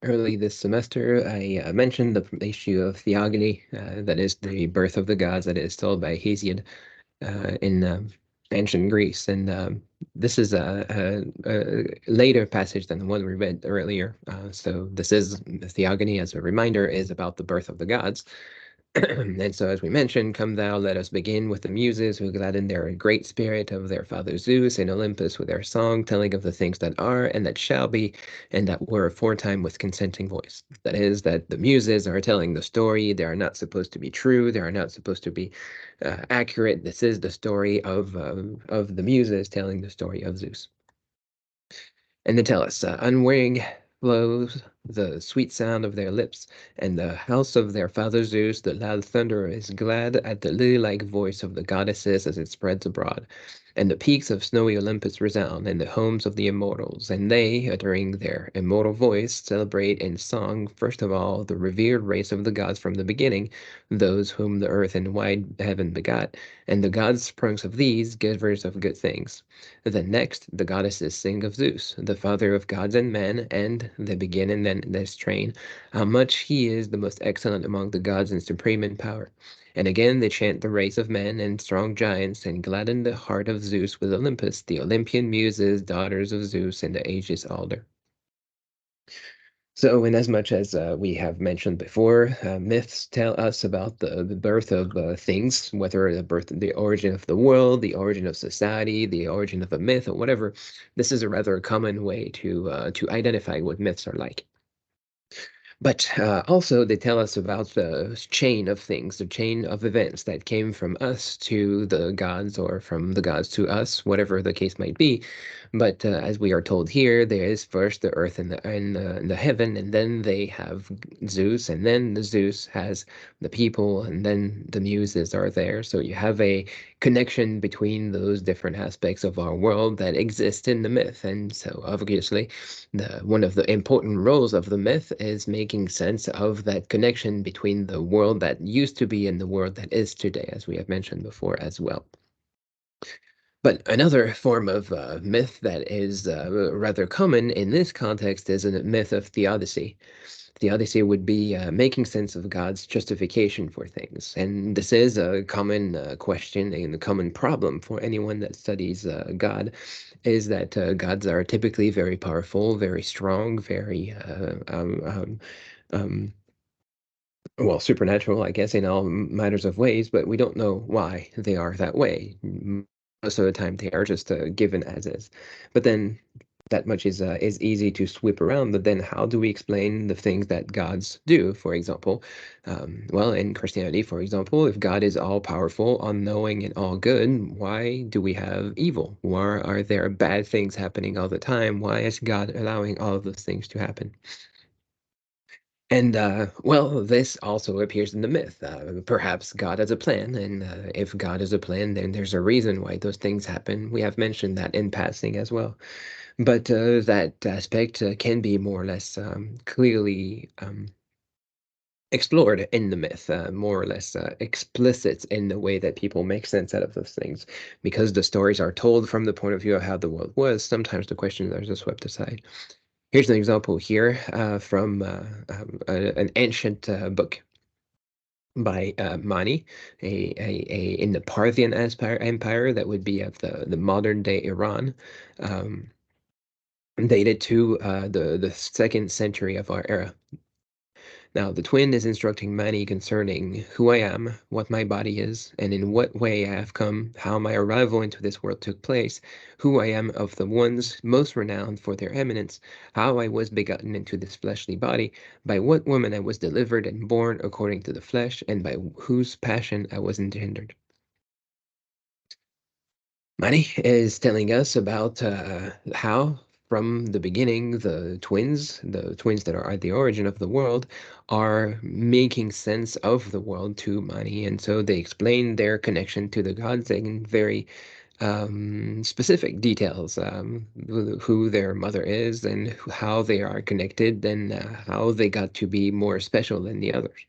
Early this semester, I mentioned the issue of theogony, that is the birth of the gods that is told by Hesiod in ancient Greece. And this is a later passage than the one we read earlier. So this is the theogony, as a reminder, is about the birth of the gods. And so, as we mentioned, come thou, let us begin with the Muses, who gladden their great spirit of their father Zeus in Olympus with their song, telling of the things that are and that shall be, and that were aforetime with consenting voice. That is, that the Muses are telling the story. They are not supposed to be true. They are not supposed to be accurate. This is the story of the Muses telling the story of Zeus. And they tell us, unwearying flows the sweet sound of their lips, and the house of their father Zeus, the loud thunderer, is glad at the lily-like voice of the goddesses as it spreads abroad. And the peaks of snowy Olympus resound, and the homes of the immortals, and they, uttering their immortal voice, celebrate in song, first of all, the revered race of the gods from the beginning, those whom the earth and wide heaven begot, and the gods sprungs of these, givers of good things. Then next, the goddesses sing of Zeus, the father of gods and men, and they begin in then this train, how much he is the most excellent among the gods and supreme in power. And again they chant the race of men and strong giants, and gladden the heart of Zeus with Olympus, the Olympian muses, daughters of Zeus and the aegis alder. So, inasmuch as we have mentioned before, myths tell us about the birth of things, whether the origin of the world, the origin of society, the origin of a myth, or whatever. This is a rather common way to identify what myths are like. But also, they tell us about the chain of things, the chain of events that came from us to the gods, or from the gods to us, whatever the case might be. But as we are told here, there is first the earth and the heaven, and then they have Zeus, and then the Zeus has the people, and then the muses are there. So you have a connection between those different aspects of our world that exist in the myth. And so obviously, one of the important roles of the myth is making sense of that connection between the world that used to be and the world that is today, as we have mentioned before as well. But another form of myth that is rather common in this context is a myth of theodicy. Theodicy would be making sense of God's justification for things. And this is a common question and a common problem for anyone that studies God, is that gods are typically very powerful, very strong, very um, well, supernatural, I guess, in all matters of ways, but we don't know why they are that way. Most of the time, they are just given as is. But then that much is easy to sweep around. But then, how do we explain the things that gods do? For example, well, in Christianity, for example, if God is all powerful, all knowing, and all good, why do we have evil? Why are there bad things happening all the time? Why is God allowing all of those things to happen? And well, this also appears in the myth. Perhaps God has a plan, and if God has a plan, then there's a reason why those things happen. We have mentioned that in passing as well. But that aspect can be more or less clearly explored in the myth, more or less explicit in the way that people make sense out of those things. Because the stories are told from the point of view of how the world was, sometimes the questions are just swept aside. Here's an example here from an ancient book by Mani, in the Parthian Empire that would be of the modern day Iran, um, dated to the second century of our era. Now, the twin is instructing Mani concerning who I am, what my body is, and in what way I have come, how my arrival into this world took place, who I am of the ones most renowned for their eminence, how I was begotten into this fleshly body, by what woman I was delivered and born according to the flesh, and by whose passion I was engendered. Mani is telling us about how, from the beginning, the twins that are at the origin of the world, are making sense of the world to Mani. And so they explain their connection to the gods in very specific details, who their mother is and how they are connected and how they got to be more special than the others.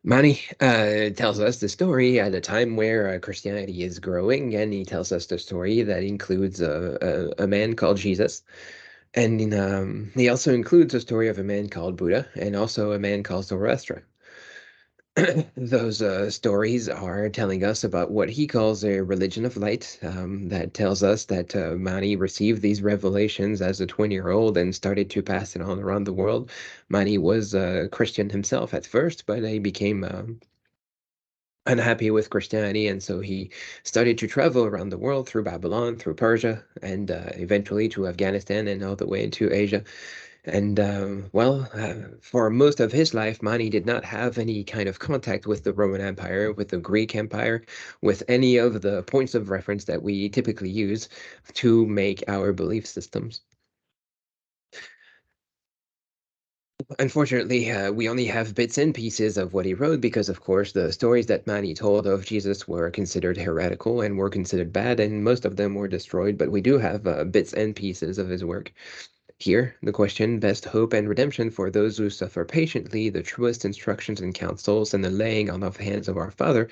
Mani tells us the story at a time where Christianity is growing, and he tells us the story that includes a man called Jesus, And he also includes a story of a man called Buddha and also a man called Zoroaster. Those stories are telling us about what he calls a religion of light, that tells us that Mani received these revelations as a 20-year-old and started to pass it on around the world. Mani was a Christian himself at first, but he became unhappy with Christianity, and so he started to travel around the world through Babylon, through Persia, and eventually to Afghanistan and all the way into Asia. And for most of his life, Mani did not have any kind of contact with the Roman Empire, with the Greek Empire, with any of the points of reference that we typically use to make our belief systems. Unfortunately, we only have bits and pieces of what he wrote because, of course, the stories that Mani told of Jesus were considered heretical and were considered bad, and most of them were destroyed. But we do have bits and pieces of his work. Here, the question, best hope and redemption for those who suffer patiently, the truest instructions and counsels, and the laying on of hands of our Father.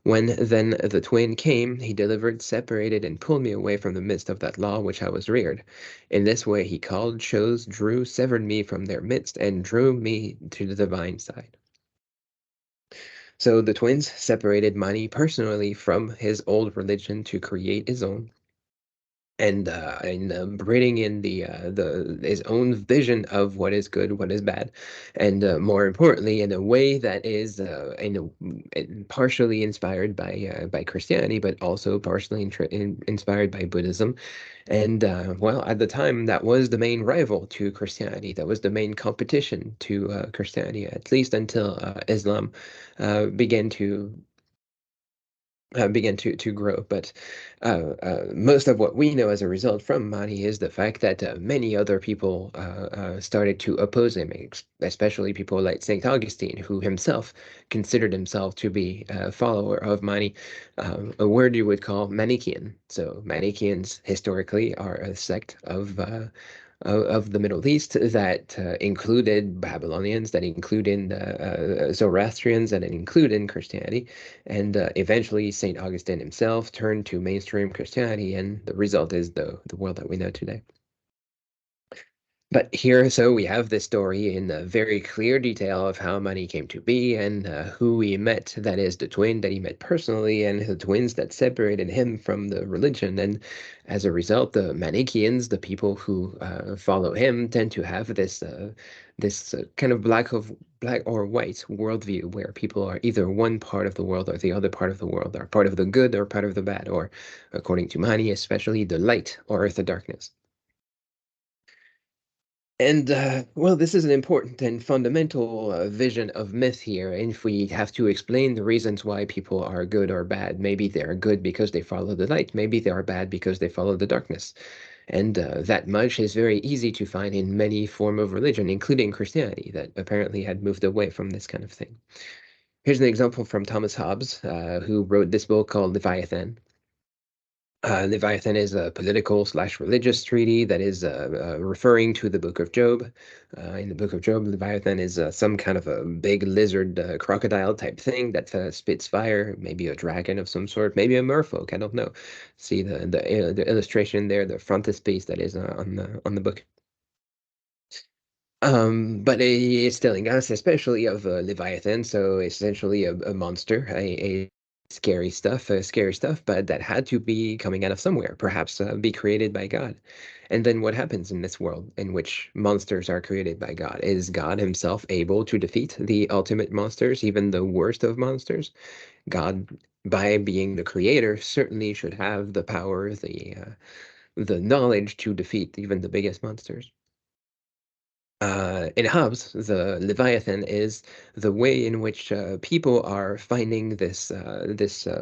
When then the twin came, he delivered, separated, and pulled me away from the midst of that law which I was reared. In this way he called, chose, drew, severed me from their midst, and drew me to the divine side. So the twins separated Mani personally from his old religion to create his own, and bringing in the his own vision of what is good, what is bad, and more importantly, in a way that is partially inspired by Christianity, but also partially inspired by Buddhism. And well, at the time, that was the main rival to Christianity. That was the main competition to Christianity, at least until Islam began to began to grow. But most of what we know as a result from Mani is the fact that many other people started to oppose him, especially people like St. Augustine, who himself considered himself to be a follower of Mani, a word you would call Manichaean. So Manichaeans historically are a sect of the Middle East that included Babylonians, that included Zoroastrians, and it included Christianity. And eventually, St. Augustine himself turned to mainstream Christianity, and the result is the world that we know today. But here, so we have this story in very clear detail of how Mani came to be and who he met. That is, the twin that he met personally, and the twins that separated him from the religion. And as a result, the Manichaeans, the people who follow him, tend to have this kind of black or white worldview, where people are either one part of the world or the other part of the world, are part of the good or part of the bad, or according to Mani, especially the light or the darkness. And well, this is an important and fundamental vision of myth here. And if we have to explain the reasons why people are good or bad, maybe they're good because they follow the light, maybe they are bad because they follow the darkness. And that much is very easy to find in many form of religion, including Christianity, that apparently had moved away from this kind of thing. Here's an example from Thomas Hobbes, who wrote this book called Leviathan. Leviathan is a political slash religious treaty that is referring to the Book of Job. In the Book of Job, Leviathan is some kind of a big lizard crocodile type thing that spits fire, maybe a dragon of some sort, maybe a merfolk. I don't know. See the illustration there, the frontispiece that is on the book. But it's telling us, especially of Leviathan, so essentially a monster, a scary stuff, but that had to be coming out of somewhere, perhaps be created by God. And then what happens in this world in which monsters are created by God? Is God himself able to defeat the ultimate monsters, even the worst of monsters? God, by being the creator, certainly should have the power, the knowledge to defeat even the biggest monsters. In Hobbes, the Leviathan is the way in which people are finding this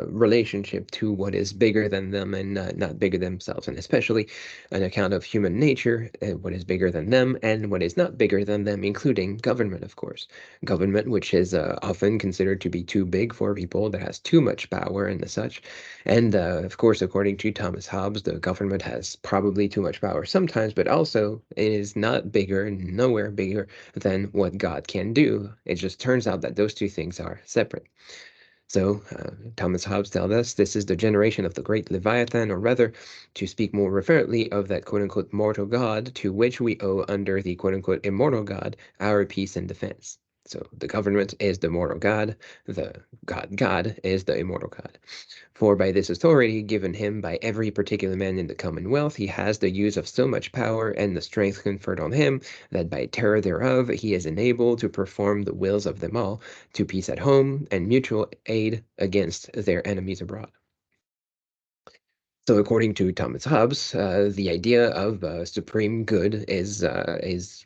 relationship to what is bigger than them and not bigger than themselves, and especially an account of human nature, what is bigger than them and what is not bigger than them, including government, of course. Government, which is often considered to be too big for people, that has too much power and such. And of course, according to Thomas Hobbes, the government has probably too much power sometimes, but also it is not bigger, nowhere bigger than what God can do. It just turns out that those two things are separate. So Thomas Hobbes tells us this is the generation of the great Leviathan, or rather, to speak more reverently, of that quote unquote mortal God to which we owe under the quote unquote immortal God our peace and defense. So the government is the mortal God, the God is the immortal God. For by this authority given him by every particular man in the commonwealth, he has the use of so much power and the strength conferred on him, that by terror thereof he is enabled to perform the wills of them all, to peace at home and mutual aid against their enemies abroad. So, according to Thomas Hobbes, the idea of supreme good is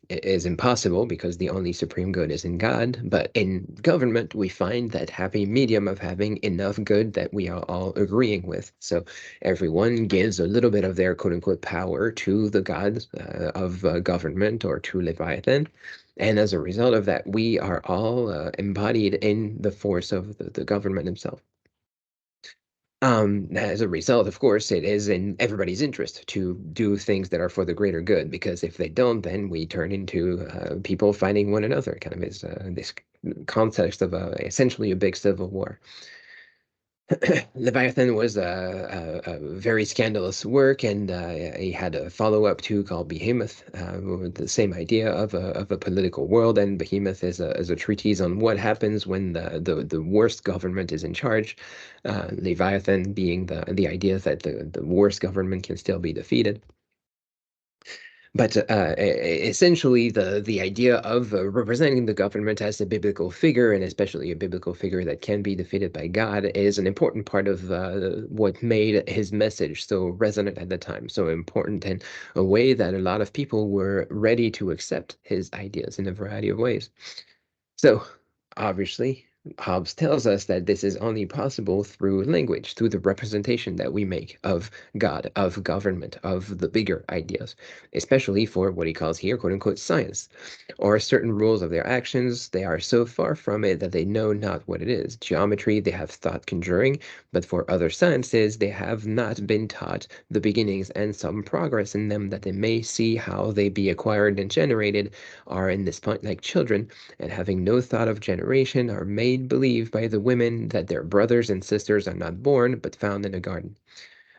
impossible because the only supreme good is in God. But in government, we find that happy medium of having enough good that we are all agreeing with. So everyone gives a little bit of their quote unquote power to the gods of government or to Leviathan. And as a result of that, we are all embodied in the force of the government himself. As a result, of course, it is in everybody's interest to do things that are for the greater good, because if they don't, then we turn into people fighting one another, kind of is this context of essentially a big civil war. Leviathan was a very scandalous work, and he had a follow-up too called Behemoth, with the same idea of a political world. And Behemoth is a treatise on what happens when the worst government is in charge. Leviathan being the idea that the worst government can still be defeated. But essentially, the idea of representing the government as a biblical figure, and especially a biblical figure that can be defeated by God, is an important part of what made his message so resonant at the time, so important in a way that a lot of people were ready to accept his ideas in a variety of ways. So, obviously, Hobbes tells us that this is only possible through language, through the representation that we make of God, of government, of the bigger ideas, especially for what he calls here, quote unquote, science, or certain rules of their actions. They are so far from it that they know not what it is. Geometry, they have thought conjuring, but for other sciences, they have not been taught the beginnings and some progress in them, that they may see how they be acquired and generated, are in this point like children, and having no thought of generation, are made believe by the women that their brothers and sisters are not born, but found in a garden.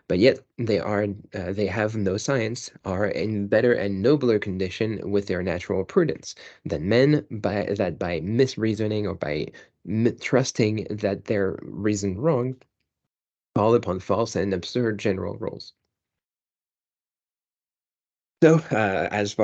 But yet they have no science, are in better and nobler condition with their natural prudence than men, by misreasoning or by trusting that they're reasoned wrong, fall upon false and absurd general rules. So, as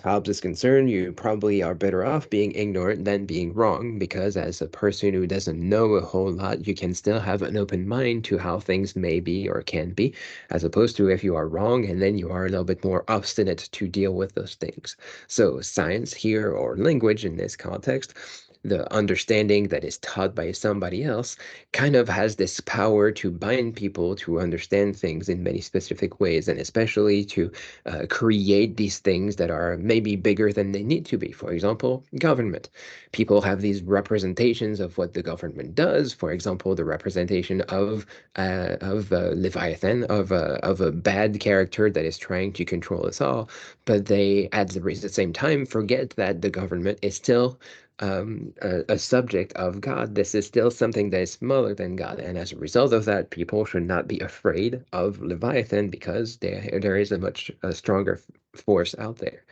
Hobbes is concerned, you probably are better off being ignorant than being wrong, because as a person who doesn't know a whole lot, you can still have an open mind to how things may be or can be, as opposed to if you are wrong and then you are a little bit more obstinate to deal with those things. So, science here, or language in this context, the understanding that is taught by somebody else, kind of has this power to bind people to understand things in many specific ways, and especially to create these things that are maybe bigger than they need to be. For example, government. People have these representations of what the government does. For example, the representation of Leviathan, of a bad character that is trying to control us all, but they at the same time forget that the government is still a subject of God. This is still something that is smaller than God, and as a result of that, people should not be afraid of Leviathan, because there is a much stronger force out there.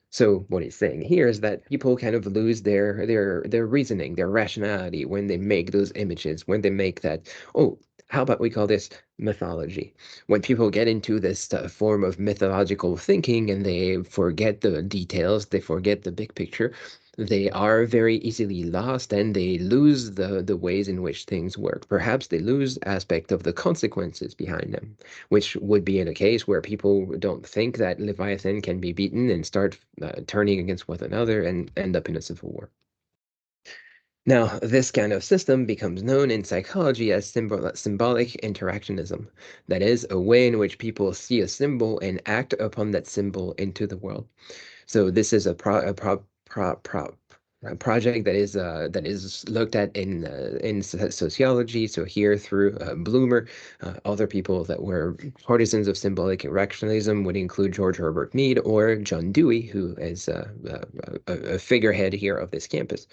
So what he's saying here is that people kind of lose their reasoning, their rationality when they make those images, when they make that, oh, how about we call this mythology? When people get into this form of mythological thinking and they forget the details, they forget the big picture, they are very easily lost, and they lose the ways in which things work. Perhaps they lose aspect of the consequences behind them, which would be in a case where people don't think that Leviathan can be beaten and start turning against one another and end up in a civil war. Now, this kind of system becomes known in psychology as symbolic interactionism. That is, a way in which people see a symbol and act upon that symbol into the world. So this is a project that is looked at in sociology. So here through Bloomer, other people that were partisans of symbolic irrationalism would include George Herbert Mead or John Dewey, who is a figurehead here of this campus,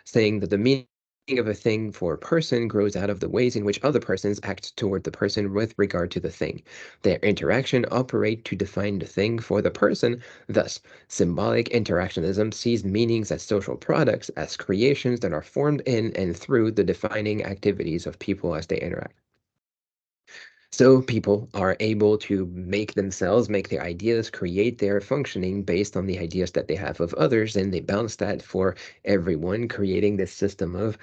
saying that the meaning meaning of a thing for a person grows out of the ways in which other persons act toward the person with regard to the thing. Their interaction operate to define the thing for the person. Thus, symbolic interactionism sees meanings as social products, as creations that are formed in and through the defining activities of people as they interact. So people are able to make themselves, make their ideas, create their functioning based on the ideas that they have of others, and they bounce that for everyone, creating this system of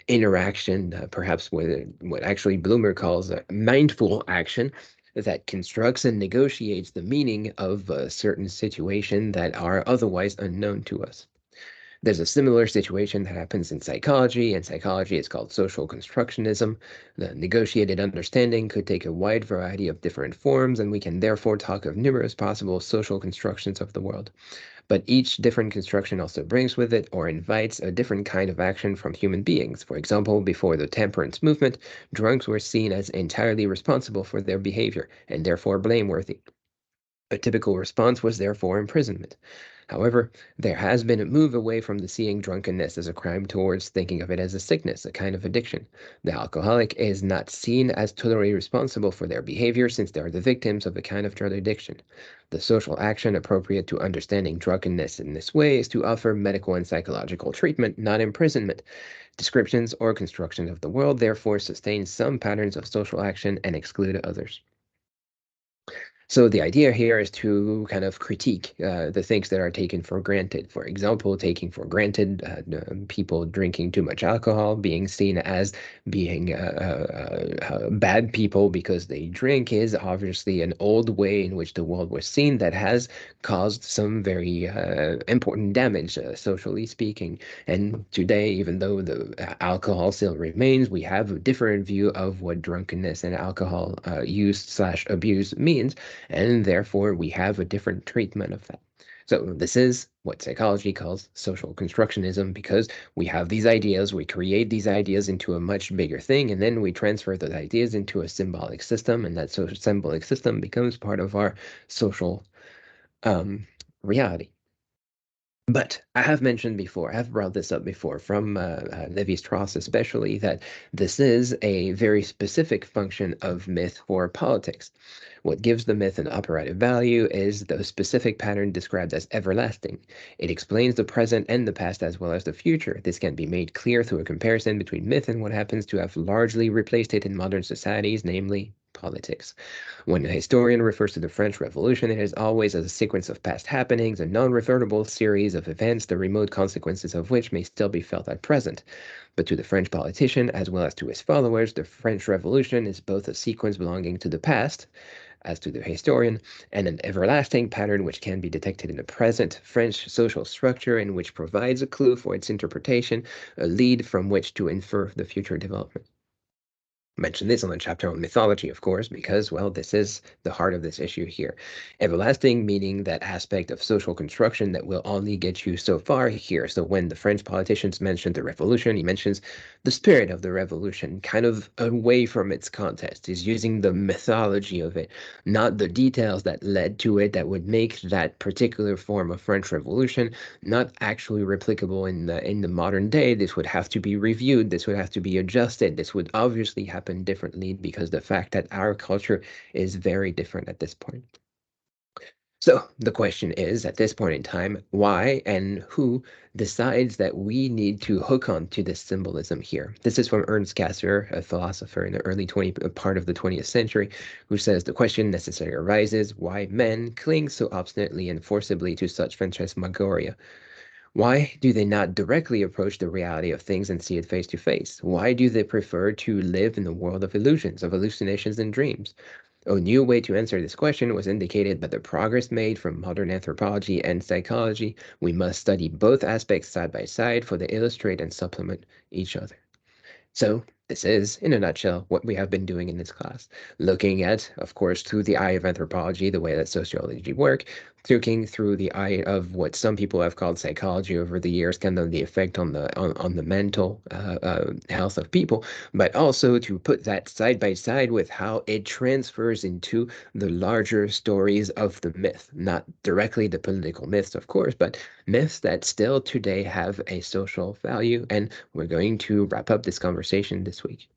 interaction, perhaps what actually Bloomer calls mindful action, that constructs and negotiates the meaning of a certain situation that are otherwise unknown to us. There's a similar situation that happens in psychology. In psychology, it's called social constructionism. The negotiated understanding could take a wide variety of different forms, and we can therefore talk of numerous possible social constructions of the world. But each different construction also brings with it or invites a different kind of action from human beings. For example, before the temperance movement, drunks were seen as entirely responsible for their behavior and therefore blameworthy. A typical response was therefore imprisonment. However, there has been a move away from the seeing drunkenness as a crime towards thinking of it as a sickness, a kind of addiction. The alcoholic is not seen as totally responsible for their behavior since they are the victims of a kind of drug addiction. The social action appropriate to understanding drunkenness in this way is to offer medical and psychological treatment, not imprisonment. Descriptions or constructions of the world therefore sustain some patterns of social action and exclude others. So the idea here is to kind of critique the things that are taken for granted. For example, taking for granted people drinking too much alcohol, being seen as being bad people because they drink is obviously an old way in which the world was seen that has caused some very important damage, socially speaking. And today, even though the alcohol still remains, we have a different view of what drunkenness and alcohol use slash abuse means, and therefore we have a different treatment of that. So this is what psychology calls social constructionism, because we have these ideas, we create these ideas into a much bigger thing, and then we transfer those ideas into a symbolic system, and that social symbolic system becomes part of our social reality. But I have mentioned before, I have brought this up before from Levi-Strauss especially, that this is a very specific function of myth for politics. What gives the myth an operative value is the specific pattern described as everlasting. It explains the present and the past as well as the future. This can be made clear through a comparison between myth and what happens to have largely replaced it in modern societies, namely politics. When a historian refers to the French Revolution, it is always as a sequence of past happenings, a non-revertible series of events, the remote consequences of which may still be felt at present. But to the French politician, as well as to his followers, the French Revolution is both a sequence belonging to the past, as to the historian, and an everlasting pattern which can be detected in the present French social structure and which provides a clue for its interpretation, a lead from which to infer the future development. Mention this on the chapter on mythology, of course, because, well, this is the heart of this issue here. Everlasting meaning that aspect of social construction that will only get you so far here. So when the French politicians mention the revolution, he mentions the spirit of the revolution, kind of away from its context. He's using the mythology of it, not the details that led to it that would make that particular form of French Revolution not actually replicable in the modern day. This would have to be reviewed. This would have to be adjusted. This would obviously happen differently because the fact that our culture is very different at this point. So the question is, at this point in time, why and who decides that we need to hook on to this symbolism here? This is from Ernst Cassirer, a philosopher in the early part of the 20th century, who says the question necessarily arises why men cling so obstinately and forcibly to such phantasmagoria. Why do they not directly approach the reality of things and see it face to face? Why do they prefer to live in the world of illusions, of hallucinations and dreams? A new way to answer this question was indicated by the progress made from modern anthropology and psychology. We must study both aspects side by side for they illustrate and supplement each other. So This is, in a nutshell, what we have been doing in this class. Looking at, of course, through the eye of anthropology, the way that sociology work, looking through the eye of what some people have called psychology over the years, kind of the effect on the mental health of people, but also to put that side by side with how it transfers into the larger stories of the myth, not directly the political myths, of course, but myths that still today have a social value. And we're going to wrap up this conversation this week.